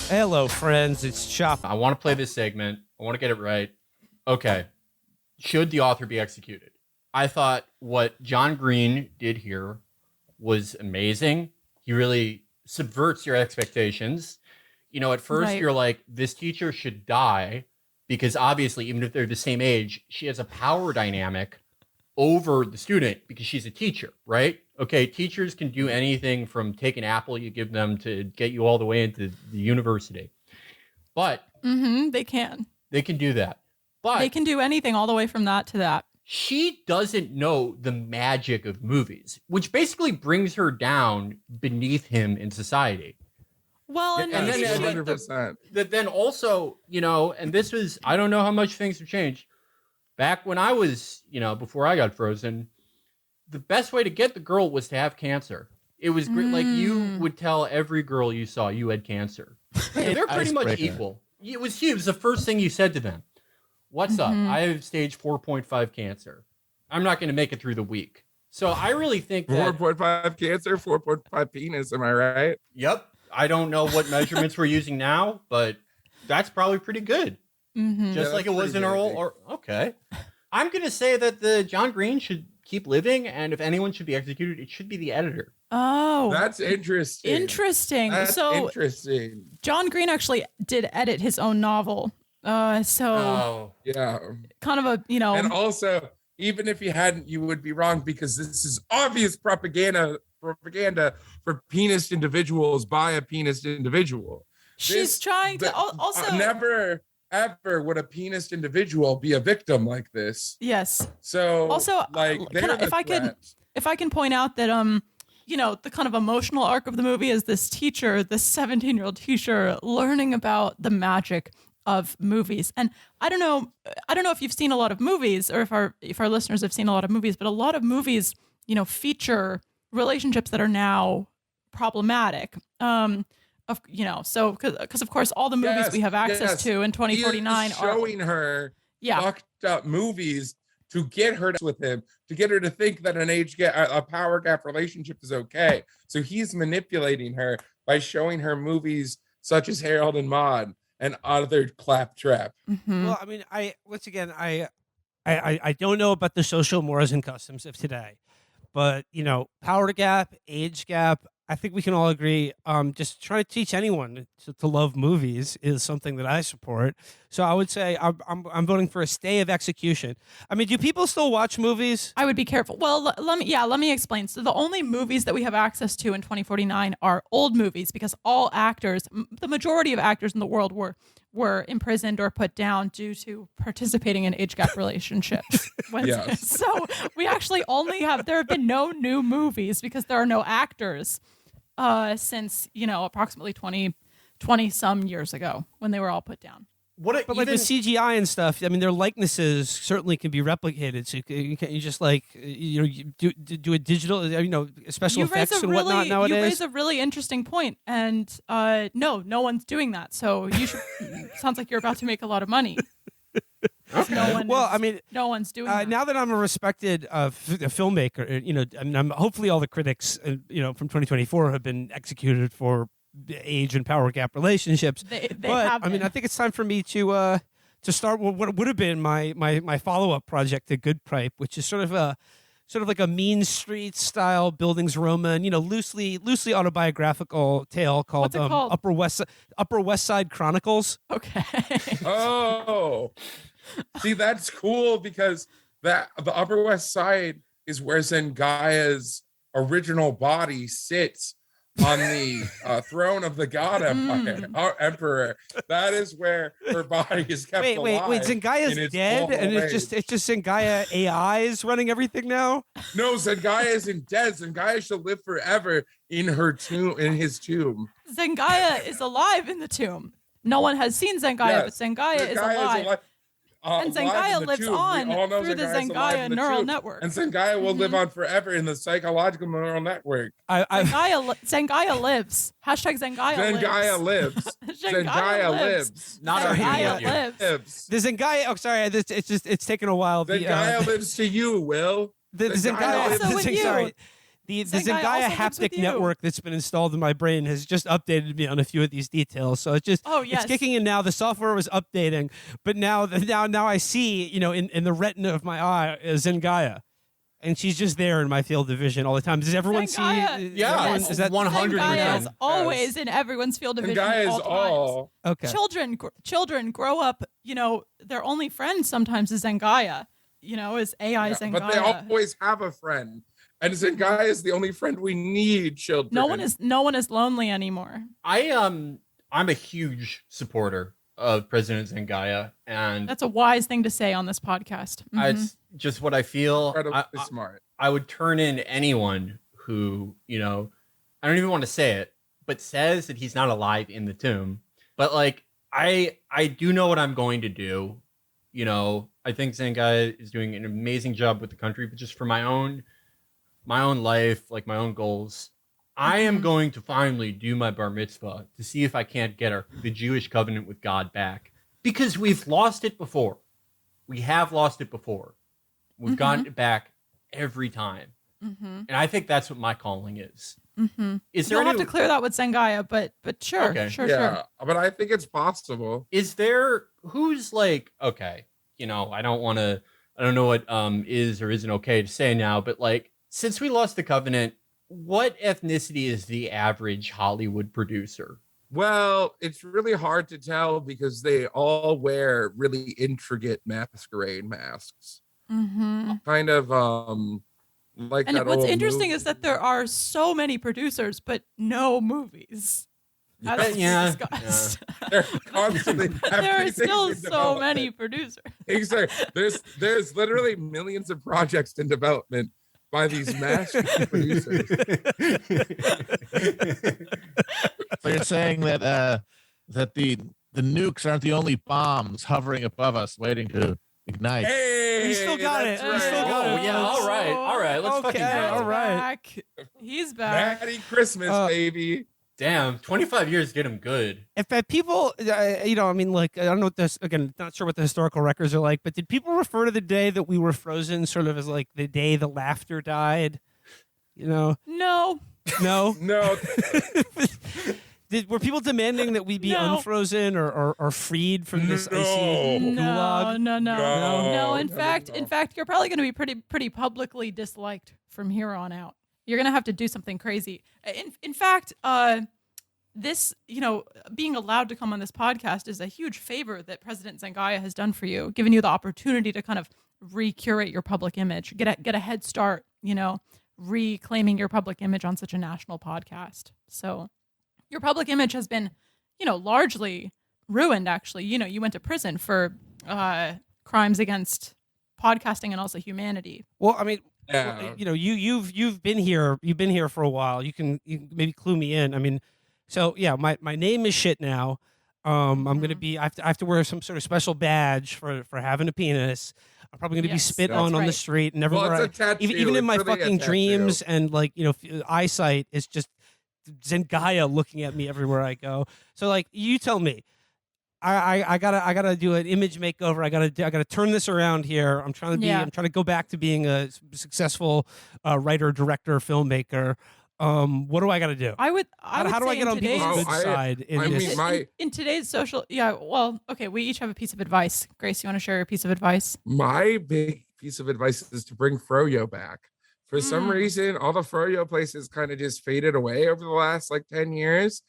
Hello, friends. It's Chapo. I want to play this segment. I want to get it right. Okay. Should the author be executed? I thought what John Green did here was amazing. He really subverts your expectations. You know, at first you're like, this teacher should die because obviously, even if they're the same age, she has a power dynamic over the student because she's a teacher, right? Okay, teachers can do anything from take an apple you give them to get you all the way into the university. But they can. They can do that. But they can do anything all the way from that to that. She doesn't know the magic of movies, which basically brings her down beneath him in society. Well, and then 100%. Then also, you know, and this was, I don't know how much things have changed. Back when I was, you know, before I got frozen, the best way to get the girl was to have cancer. It was great. Like, you would tell every girl you saw you had cancer. They're pretty much equal. It was huge. It was the first thing you said to them. What's up? I have stage 4.5 cancer. I'm not going to make it through the week. So I really think that 4.5 cancer, 4.5 penis. Am I right? Yep. I don't know what measurements we're using now, but that's probably pretty good. Just like it was in our old. Okay. I'm going to say that the John Green should keep living, and if anyone should be executed, it should be the editor. Oh, that's interesting. Interesting. Interesting. John Green actually did edit his own novel. Yeah. Kind of a, you know. And also, even if you hadn't, you would be wrong because this is obvious propaganda for penis individuals by a penis individual. She's trying to also never ever would a penis individual be a victim like this. Yes. So also, like, if I can point out that you know, the kind of emotional arc of the movie is this teacher, this 17-year-old teacher, learning about the magic of movies. And I don't know if you've seen a lot of movies, or if our listeners have seen a lot of movies, but a lot of movies, you know, feature relationships that are now problematic. You know, so because of course all the movies we have access to in 2049 are showing her fucked up movies to get her with him, to get her to think that a power gap relationship is okay. So he's manipulating her by showing her movies such as Harold and Maude and other claptrap. Well, I mean, I don't know about the social mores and customs of today, but you know, power gap, age gap, I think we can all agree. Just trying to teach anyone to love movies is something that I support. So I would say I'm voting for a stay of execution. I mean, do people still watch movies? I would be careful. Well, let me explain. So the only movies that we have access to in 2049 are old movies because all actors, the majority of actors in the world were imprisoned or put down due to participating in age gap relationships. So we actually there have been no new movies because there are no actors since, you know, approximately 20 some years ago when they were all put down. But like with CGI and stuff, I mean, their likenesses certainly can be replicated. So you just like, you know, you do a digital, you know, special effects and whatnot nowadays. You raise a really interesting point, and no one's doing that. So you should. Sounds like you're about to make a lot of money. Okay. No one's doing that. Now that I'm a respected filmmaker, you know, and hopefully all the critics, you know, from 2024 have been executed for age and power gap relationships. I mean, I think it's time for me to start what would have been my follow-up project to Good Pipe, which is sort of like a Mean Streets style buildings Roman, you know, loosely autobiographical tale called, Upper West Side Chronicles. Okay. Oh, see, that's cool because the Upper West Side is where Zendaya's original body sits on the throne of the God Empire, our Emperor. That is where her body is kept alive. Wait, Zendaya's dead, and it's just Zendaya AIs running everything now? No, Zendaya isn't dead. Zendaya shall live forever in her tomb, in his tomb. Zendaya is alive in the tomb. No one has seen Zendaya, but Zendaya is alive. And Zendaya lives on through the Zendaya neural network. And Zendaya will live on forever in the psychological neural network. Zendaya lives. Hashtag Zendaya lives. Zendaya lives. Not Zendaya lives. The Zendaya. Oh, sorry. It's taken a while. Zendaya lives to you, Will. The Zendaya. Also with you. Sorry. The Zendaya Zendaya also lives with haptic you. network that's been installed in my brain has just updated me on a few of these details. So it's just it's kicking in now. The software was updating, but now I see, in the retina of my eye is Zendaya. And she's just there in my field of vision all the time. Does everyone see? Yeah, is that 100%? Zendaya is always in everyone's field of vision. Zendaya is all okay? Children grow up. Their only friend sometimes is Zendaya. Is AI Zendaya. But they always have a friend, and Zendaya is the only friend we need. Children. No one is lonely anymore. I'm a huge supporter of President Zendaya, and that's a wise thing to say on this podcast. It's just what I feel. Incredibly smart. I would turn in anyone who, I don't even want to say it, but says that he's not alive in the tomb. But like, I do know what I'm going to do. I think Zendaya is doing an amazing job with the country, but just for my own life, like my own goals, I am going to finally do my bar mitzvah to see if I can't get the Jewish covenant with God back, because we've lost it before. We have lost it before. We've gotten it back every time. And I think that's what my calling is. Is there You'll have to clear that with Zendaya, but sure, okay. sure. But I think it's possible. Is there, who's like, okay, I don't know what is or isn't okay to say now, but like, since we lost the covenant, what ethnicity is the average Hollywood producer? Well, it's really hard to tell because they all wear really intricate masquerade masks. Kind of like and that. What's old interesting movie. is that there are so many producers, but no movies. As discussed. They're constantly. There are still so many producers. Exactly. There's literally millions of projects in development by these masked producers. So you're saying that the nukes aren't the only bombs hovering above us waiting to ignite. Hey, we still got it. right. We still got it. Yeah, all right. Let's fucking go. All right. Back. He's back. Merry Christmas, baby. Damn, 25 years get him good. If people, I don't know what this, again, not sure what the historical records are like, but did people refer to the day that we were frozen sort of as like the day the laughter died? No. No. Were people demanding that we be unfrozen or freed from this icy gulag? No. In fact, you're probably going to be pretty publicly disliked from here on out. You're going to have to do something crazy. In fact, this, being allowed to come on this podcast is a huge favor that President Zendaya has done for you, giving you the opportunity to kind of recurate your public image, get a head start, reclaiming your public image on such a national podcast. So your public image has been, largely ruined, actually. You went to prison for crimes against podcasting and also humanity. Well, I mean, Yeah. you've been here. You've been here for a while. You can maybe clue me in. I mean, so yeah, my name is shit now. I'm gonna be. I have to wear some sort of special badge for having a penis. I'm probably gonna be spit on the street and everywhere. Well, it's a tattoo. Even in my It's really a fucking tattoo. dreams and eyesight is just Zendaya looking at me everywhere I go. So like, you tell me. I gotta do an image makeover. I gotta turn this around here. I'm trying to go back to being a successful writer, director, filmmaker. What do I gotta do? How do I get on people's good side in today's social? Yeah, well, okay. We each have a piece of advice. Grace, you want to share your piece of advice? My big piece of advice is to bring Froyo back. For some reason, all the Froyo places kind of just faded away over the last 10 years.